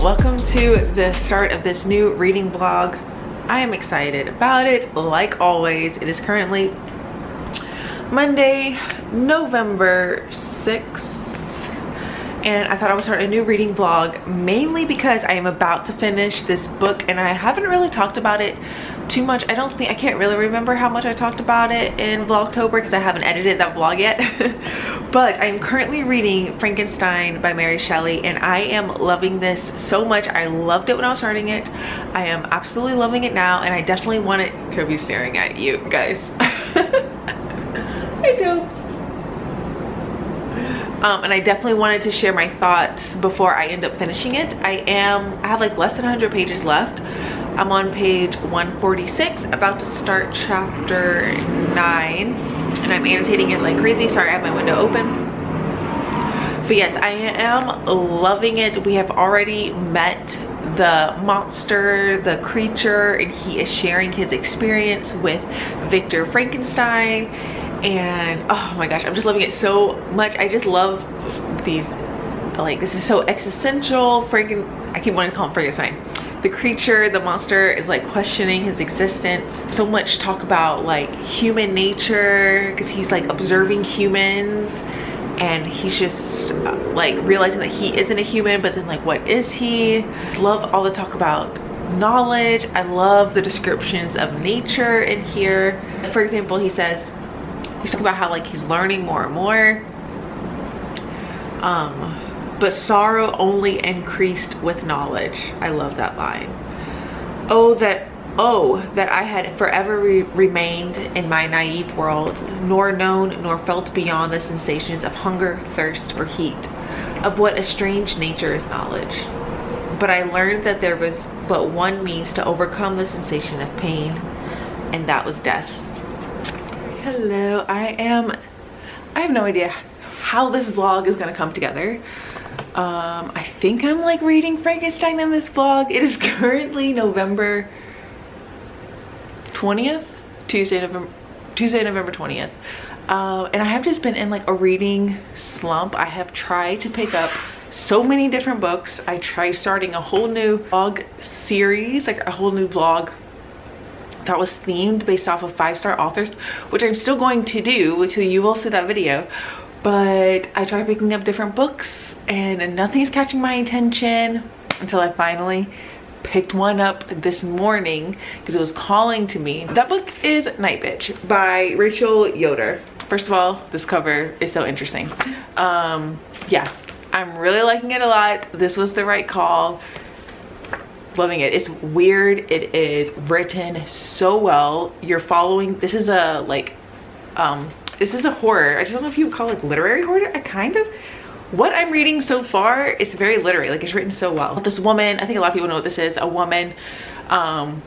welcome to the start of this new reading vlog. I am excited about it, like always. It is currently Monday, November 6th, and I thought I would start a new reading vlog mainly because I am about to finish this book and I haven't really talked about it too much. I can't really remember how much I talked about it in Vlogtober because I haven't edited that vlog yet. But I am currently reading Frankenstein by Mary Shelley and I am loving this so much. I loved it when I was starting it. I am absolutely loving it now, and I definitely want it to be staring at you guys. I don't. And I definitely wanted to share my thoughts before I end up finishing it. I have like less than 100 pages left. I'm on page 146, about to start chapter 9, and I'm annotating it like crazy. Sorry, I have my window open. But yes, I am loving it. We have already met the monster, the creature, and he is sharing his experience with Victor Frankenstein. And oh my gosh, I'm just loving it so much. I just love these, like, this is so existential. I keep wanting to call him Frankenstein. The creature, the monster, is like questioning his existence. So much talk about like human nature, because he's like observing humans and he's just like realizing that he isn't a human, but then like what is he? Love all the talk about knowledge. I love the descriptions of nature in here. For example, he's talking about how like he's learning more and more, but sorrow only increased with knowledge. I love that line. Oh that I had forever remained in my naive world, nor known nor felt beyond the sensations of hunger, thirst, or heat, of what a strange nature is knowledge. But I learned that there was but one means to overcome the sensation of pain, and that was death. Hello, I have no idea how this vlog is gonna come together. I think I'm like reading Frankenstein in this vlog. It is currently November 20th, Tuesday, November 20th. And I have just been in like a reading slump. I have tried to pick up so many different books. I tried starting a whole new vlog series, like a whole new vlog that was themed based off of 5-star authors, which I'm still going to do, which you will see that video. But I tried picking up different books and nothing's catching my attention until I finally picked one up this morning because it was calling to me. That book is Night Bitch by Rachel Yoder. First of all, this cover is so interesting. Yeah, I'm really liking it a lot. This was the right call. Loving it. It's weird. It is written so well. You're following, this is a like this is a horror. I just don't know if you would call it literary horror. What I'm reading so far is very literary. Like, it's written so well. This woman, I think a lot of people know what this is, a woman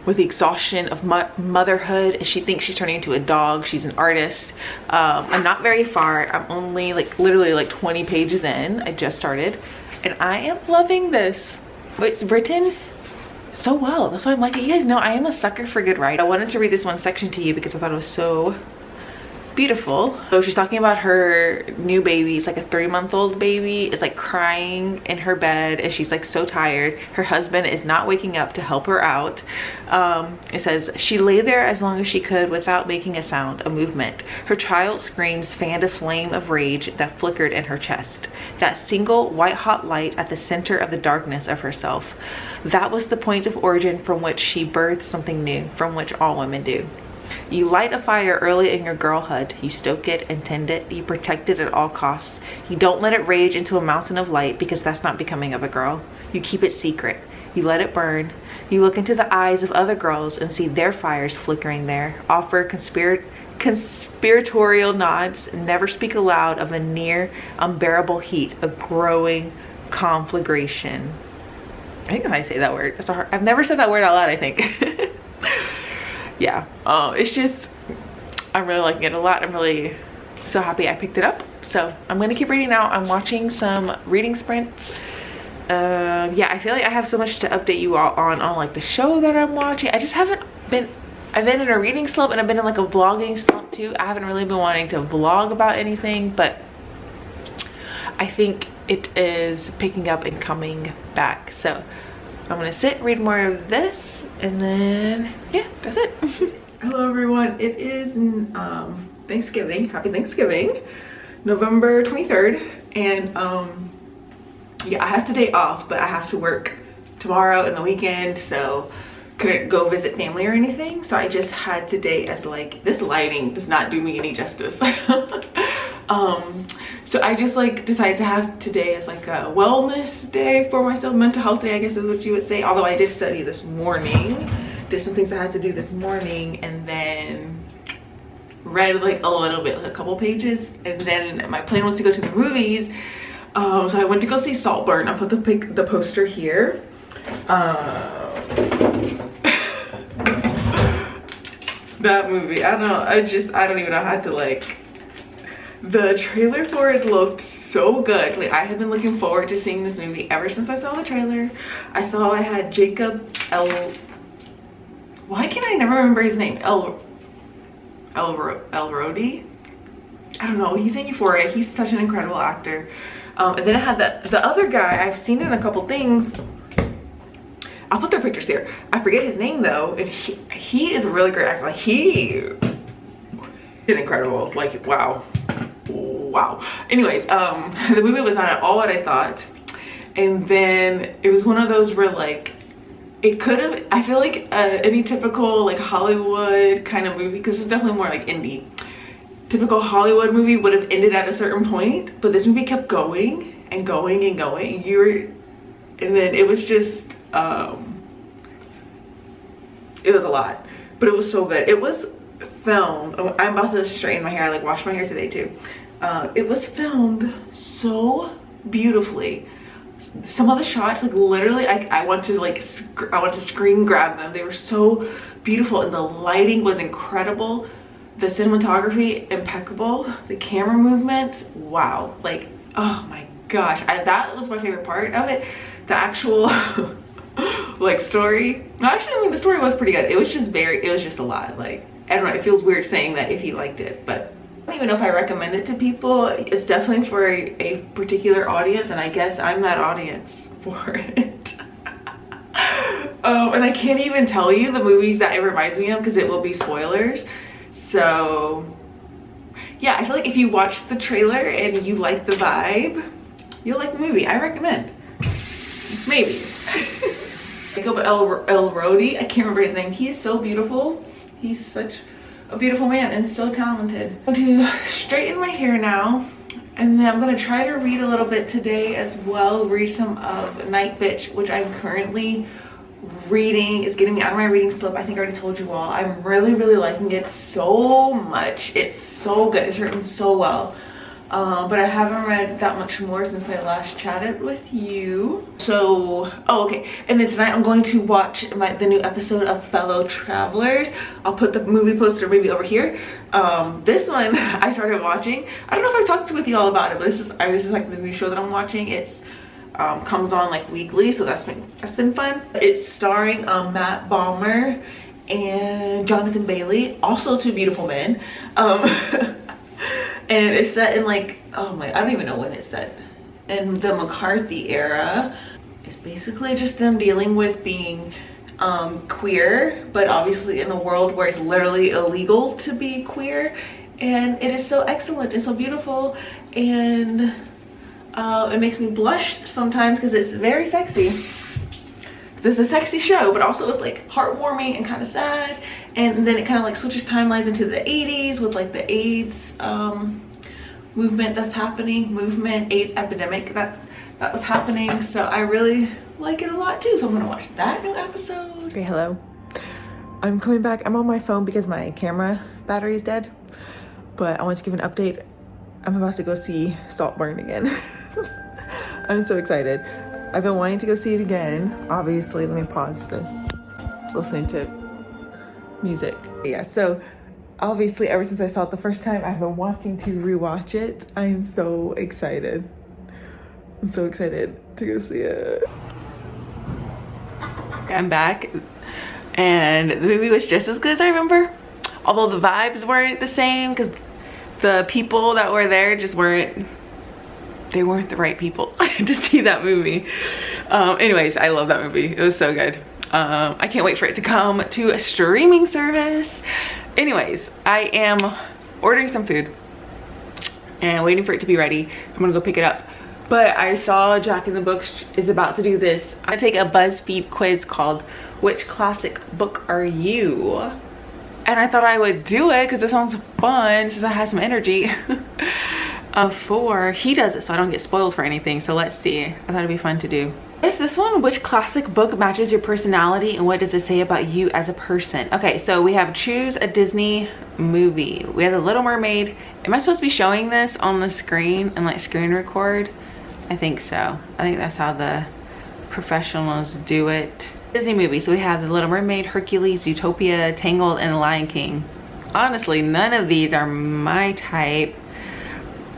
with the exhaustion of motherhood, and she thinks she's turning into a dog. She's an artist. I'm not very far. I'm only like literally like 20 pages in. I just started and I am loving this. It's written so well. That's why I'm like, you guys know I am a sucker for good writing. I wanted to read this one section to you because I thought it was so beautiful. So she's talking about her new baby. It's like a 3-month-old baby. Is like crying in her bed and she's like so tired. Her husband is not waking up to help her out. It says she lay there as long as she could without making a sound, a movement. Her child's screams fanned a flame of rage that flickered in her chest, that single white hot light at the center of the darkness of herself. That was the point of origin from which she birthed something new, from which all women do. You light a fire early in your girlhood. You stoke it and tend it. You protect it at all costs. You don't let it rage into a mountain of light because that's not becoming of a girl. You keep it secret. You let it burn. You look into the eyes of other girls and see their fires flickering there. Offer conspiratorial nods. Never speak aloud of a near unbearable heat, a growing conflagration. I think I say that word. I've never said that word out loud, I think. Yeah, it's just, I'm really liking it a lot. I'm really so happy I picked it up. So I'm gonna keep reading now. I'm watching some reading sprints. Yeah, I feel like I have so much to update you all on like the show that I'm watching. I've been in a reading slump and I've been in like a vlogging slump too. I haven't really been wanting to vlog about anything, but I think it is picking up and coming back. So I'm gonna sit, read more of this, and then yeah, that's it. Hello everyone, it is Thanksgiving. Happy Thanksgiving, November 23rd, and yeah, I have today off, but I have to work tomorrow and the weekend, so couldn't go visit family or anything, so I just had today as like, this lighting does not do me any justice. So I just like decided to have today as like a wellness day for myself, mental health day I guess is what you would say, although I did study this morning, did some things I had to do this morning, and then read like a little bit, like a couple pages, and then my plan was to go to the movies. So I went to go see Saltburn. I put the poster here. That movie, I don't know, I don't even know how to like, the trailer for it looked so good. Like, I have been looking forward to seeing this movie ever since I saw the trailer. I saw I had Jacob why can I never remember his name? Elrodi? I don't know, he's in Euphoria. He's such an incredible actor. And then I had the other guy, I've seen in a couple things. I'll put their pictures here. I forget his name though, and he is a really great actor. Like, he did incredible. Like, wow. Anyways, the movie was not at all what I thought, and then it was one of those where like, it could have, I feel like any typical like Hollywood kind of movie, because it's definitely more like indie, typical Hollywood movie would have ended at a certain point, but this movie kept going and going and going, and then it was just it was a lot, but it was so good. It was filmed, I'm about to straighten my hair, I like washed my hair today too. It was filmed so beautifully. Some of the shots, like literally, I want to like, I want to screen grab them. They were so beautiful, and the lighting was incredible. The cinematography, impeccable. The camera movement, wow. Like, oh my gosh, that was my favorite part of it. The actual like story. Actually, I mean, the story was pretty good. It was just a lot. Like, I don't know, it feels weird saying that if you liked it, but I don't even know if I recommend it to people. It's definitely for a particular audience, and I guess I'm that audience for it. And I can't even tell you the movies that it reminds me of because it will be spoilers. So yeah, I feel like if you watch the trailer and you like the vibe, you'll like the movie. I recommend. Maybe. Jacob Elrodi, I can't remember his name. He is so beautiful. He's such a beautiful man and so talented. I'm going to straighten my hair now, and then I'm going to try to read a little bit today as well. Read some of Night Bitch, which I'm currently reading. Is getting me out of my reading slip. I think I already told you all. I'm really liking it so much. It's so good. It's written so well. But I haven't read that much more since I last chatted with you. So, oh, okay. And then tonight I'm going to watch the new episode of Fellow Travelers. I'll put the movie poster maybe over here. This one I started watching. I don't know if I talked with you all about it, but this is like the new show that I'm watching. It's comes on like weekly, so that's been fun. It's starring Matt Bomer and Jonathan Bailey, also two beautiful men. And it's set in like, oh my, I don't even know when it's set. In the McCarthy era. It's basically just them dealing with being queer, but obviously in a world where it's literally illegal to be queer. And it is so excellent and so beautiful, and it makes me blush sometimes because it's very sexy. This is a sexy show, but also it's like heartwarming and kind of sad. And then it kind of like switches timelines into the 80s with like the AIDS movement that's happening, AIDS epidemic that was happening. So I really like it a lot too. So I'm gonna watch that new episode. Okay, hello. I'm coming back. I'm on my phone because my camera battery is dead. But I want to give an update. I'm about to go see Saltburn again. I'm so excited. I've been wanting to go see it again. Obviously, let me pause this. Listening to music. Yeah, so obviously ever since I saw it the first time, I've been wanting to rewatch it. I am so excited. I'm so excited to go see it. I'm back, and the movie was just as good as I remember. Although the vibes weren't the same because the people that were there just weren't, they weren't the right people to see that movie. Anyways, I love that movie. It was so good. I can't wait for it to come to a streaming service. Anyways, I am ordering some food and waiting for it to be ready. I'm gonna go pick it up. But I saw Jack in the Books is about to do this. I take a BuzzFeed quiz called "Which Classic Book Are You?" And I thought I would do it because it sounds fun since I have some energy. Before he does it so I don't get spoiled for anything. So let's see. I thought it'd be fun to do. There's this one. Which classic book matches your personality and what does it say about you as a person? Okay, so we have choose a Disney movie. We have The Little Mermaid. Am I supposed to be showing this on the screen and like screen record? I think so. I think that's how the professionals do it. Disney movie. So we have The Little Mermaid, Hercules, Utopia, Tangled, and The Lion King. Honestly, none of these are my type,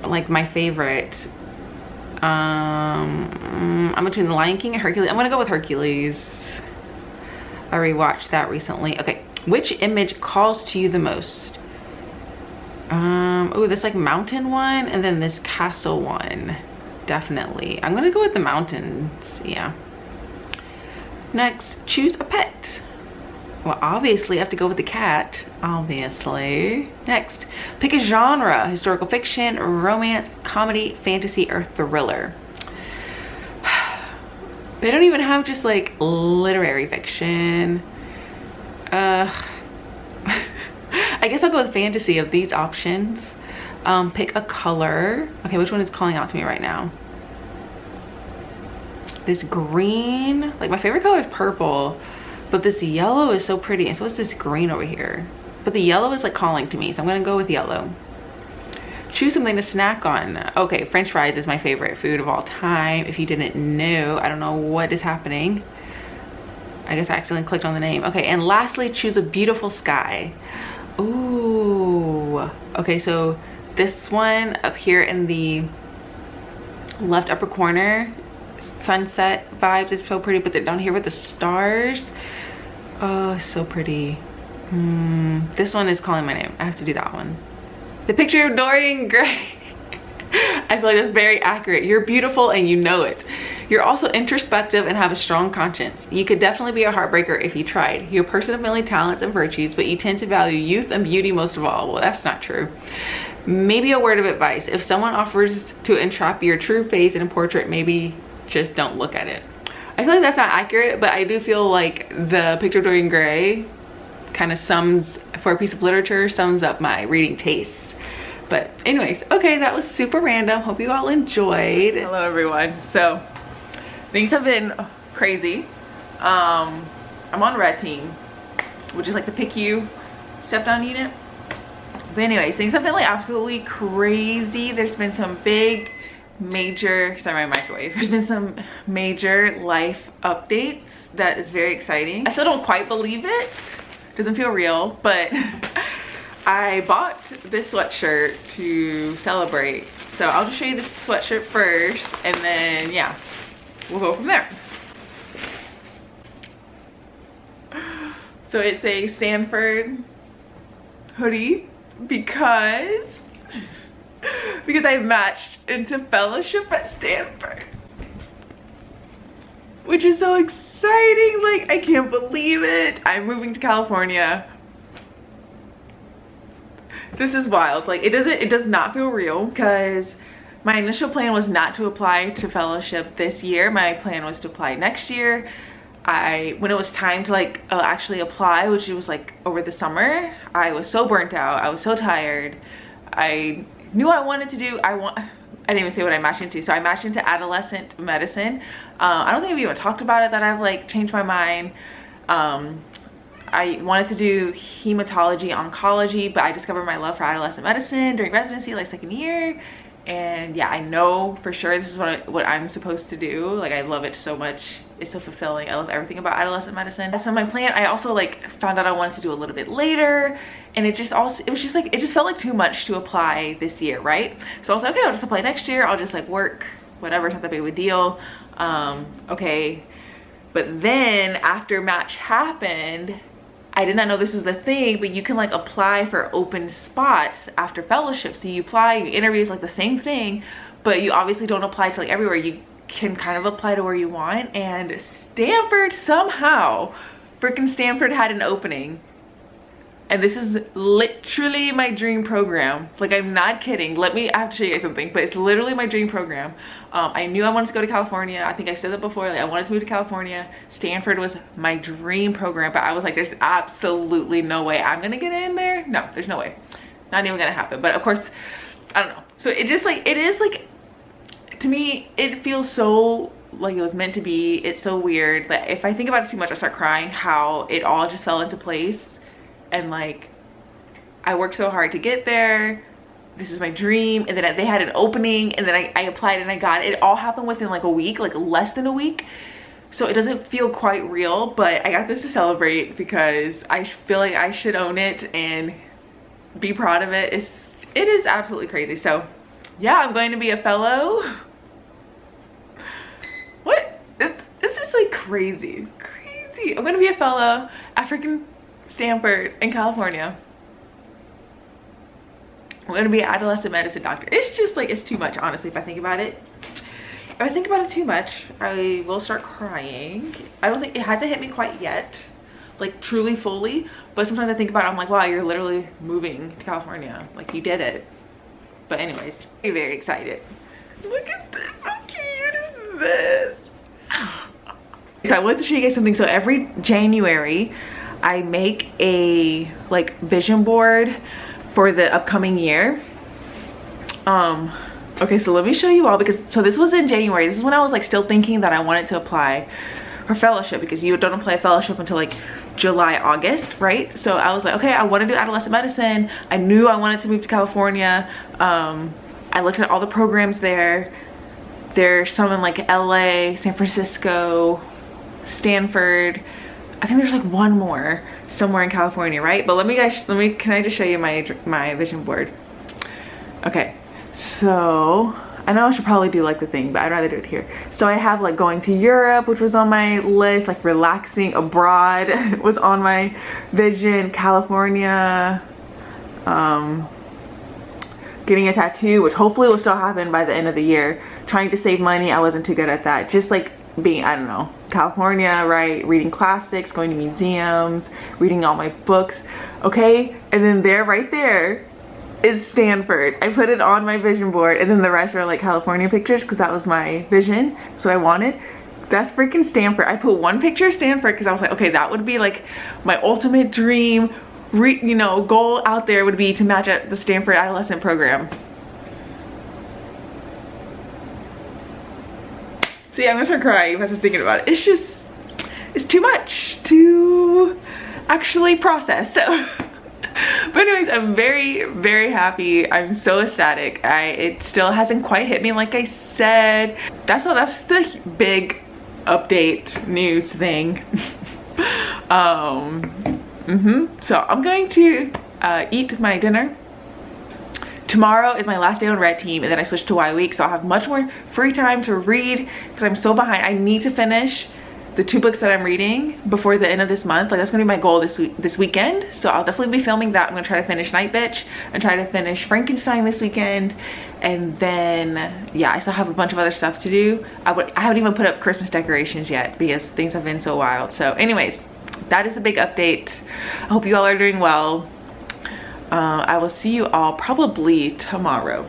like my favorite. I'm between The Lion King and Hercules. I'm gonna go with Hercules. I rewatched that recently. Okay, which image calls to you the most? Oh, this like mountain one and then this castle one. Definitely. I'm gonna go with the mountains, yeah. Next, choose a pet. Well, obviously I have to go with the cat, obviously. Next, pick a genre: historical fiction, romance, comedy, fantasy, or thriller. They don't even have just like literary fiction. I guess I'll go with fantasy of these options. Pick a color. Okay, which one is calling out to me right now? This green, like my favorite color is purple, but this yellow is so pretty, and so is this green over here. But the yellow is like calling to me, so I'm gonna go with yellow. Choose something to snack on. Okay, French fries is my favorite food of all time. If you didn't know, I don't know what is happening. I guess I accidentally clicked on the name. Okay, and lastly, choose a beautiful sky. Ooh. Okay, so this one up here in the left upper corner, sunset vibes, is so pretty, but then down here with the stars, oh, so pretty. This one is calling my name. I have to do that one. The picture of Dorian Gray. I feel like that's very accurate. You're beautiful and you know it. You're also introspective and have a strong conscience. You could definitely be a heartbreaker if you tried. You're a person of many talents and virtues, but you tend to value youth and beauty most of all. Well, that's not true. Maybe a word of advice: if someone offers to entrap your true face in a portrait, maybe just don't look at it. I feel like that's not accurate, but I do feel like the picture of Dorian Gray kind of sums, for a piece of literature, sums up my reading tastes. But anyways, okay, that was super random. Hope you all enjoyed. Hello everyone. So things have been crazy. I'm on red team, which is like the PICU step down unit. But anyways, things have been like absolutely crazy. There's been some big major, sorry, my microwave. There's been some major life updates that is very exciting. I still don't quite believe it. Doesn't feel real, but I bought this sweatshirt to celebrate. So I'll just show you this sweatshirt first, and then yeah, we'll go from there. So it's a Stanford hoodie because I matched into fellowship at Stanford, which is so exciting. Like, I can't believe it. I'm moving to California. This is wild. Like, it does not feel real, because my initial plan was not to apply to fellowship this year. My plan was to apply next year. When it was time to like actually apply, which it was like over the summer, I was so burnt out. I was so tired. I knew I wanted to do, I didn't even say what I matched into. So I matched into adolescent medicine. I don't think I've even talked about it, that I've like changed my mind. I wanted to do hematology oncology, but I discovered my love for adolescent medicine during residency, like second year. And yeah, I know for sure this is what I'm supposed to do. Like, I love it so much. It's so fulfilling. I love everything about adolescent medicine. So my plan, I also like found out I wanted to do a little bit later, and it just felt like too much to apply this year, right? So I was like, okay, I'll just apply next year. I'll just like work, whatever, it's not that big of a deal. Okay. But then after match happened, I did not know this was the thing, but you can like apply for open spots after fellowship. So you apply, you interview, it's like the same thing, but you obviously don't apply to like everywhere. You can kind of apply to where you want. And Stanford, somehow, freaking Stanford had an opening. And this is literally my dream program. Like, I'm not kidding. I have to show you guys something, but it's literally my dream program. I knew I wanted to go to California. I think I said that before. Like, I wanted to move to California. Stanford was my dream program, but I was like, there's absolutely no way I'm gonna get in there. No, there's no way. Not even gonna happen. But of course, I don't know. So it just like, it is like, to me, it feels so like it was meant to be. It's so weird that if I think about it too much, I start crying how it all just fell into place. And like, I worked so hard to get there. This is my dream. And then they had an opening, and then I applied and I got it. It all happened within like a week, like less than a week. So it doesn't feel quite real, but I got this to celebrate because I feel like I should own it and be proud of it. It is absolutely crazy. So yeah, I'm going to be a fellow. What? This is like crazy. I'm going to be a fellow at freaking Stanford in California. I'm gonna be an adolescent medicine doctor. It's just like, it's too much, honestly. If I think about it too much, I will start crying. I don't think it hasn't hit me quite yet, like truly fully, but sometimes I think about it, I'm like, wow, you're literally moving to California, like you did it. But anyways, I'm very excited. Look at this, how cute is this? So I wanted to show you guys something. So every January I make a like vision board for the upcoming year. Okay, so let me show you all, because so this was in January. This is when I was like still thinking that I wanted to apply for fellowship, because you don't apply a fellowship until like July, August, right? So I was like, okay, I want to do adolescent medicine. I knew I wanted to move to California. I looked at all the programs there. There's some in like LA, San Francisco, Stanford. I think there's like one more somewhere in California, right? But can I just show you my vision board? Okay, so I know I should probably do like the thing, but I'd rather do it here. So I have like going to Europe, which was on my list, like relaxing abroad was on my vision, California, getting a tattoo, which hopefully will still happen by the end of the year. Trying to save money, I wasn't too good at that. Just like being, I don't know, California, right? Reading classics, going to museums, reading all my books, okay? And then right there is Stanford. I put it on my vision board, and then the rest are like California pictures because that was my vision, so I wanted. That's freaking Stanford. I put one picture of Stanford because I was like, okay, that would be like my ultimate dream, you know, goal out there would be to match at the Stanford adolescent program. See, I'm gonna start crying if I was thinking about it. It's just, it's too much to actually process. So, but anyways, I'm very, very happy. I'm so ecstatic. It still hasn't quite hit me, like I said. That's the big update news thing. So I'm going to eat my dinner. Tomorrow is my last day on red team, and then I switch to Y week, so I'll have much more free time to read because I'm so behind. I need to finish the 2 books that I'm reading before the end of this month. Like, that's gonna be my goal this weekend. So I'll definitely be filming that. I'm gonna try to finish Night Bitch and try to finish Frankenstein this weekend. And then, yeah, I still have a bunch of other stuff to do. I haven't even put up Christmas decorations yet because things have been so wild. So anyways, that is the big update. I hope you all are doing well. I will see you all probably tomorrow.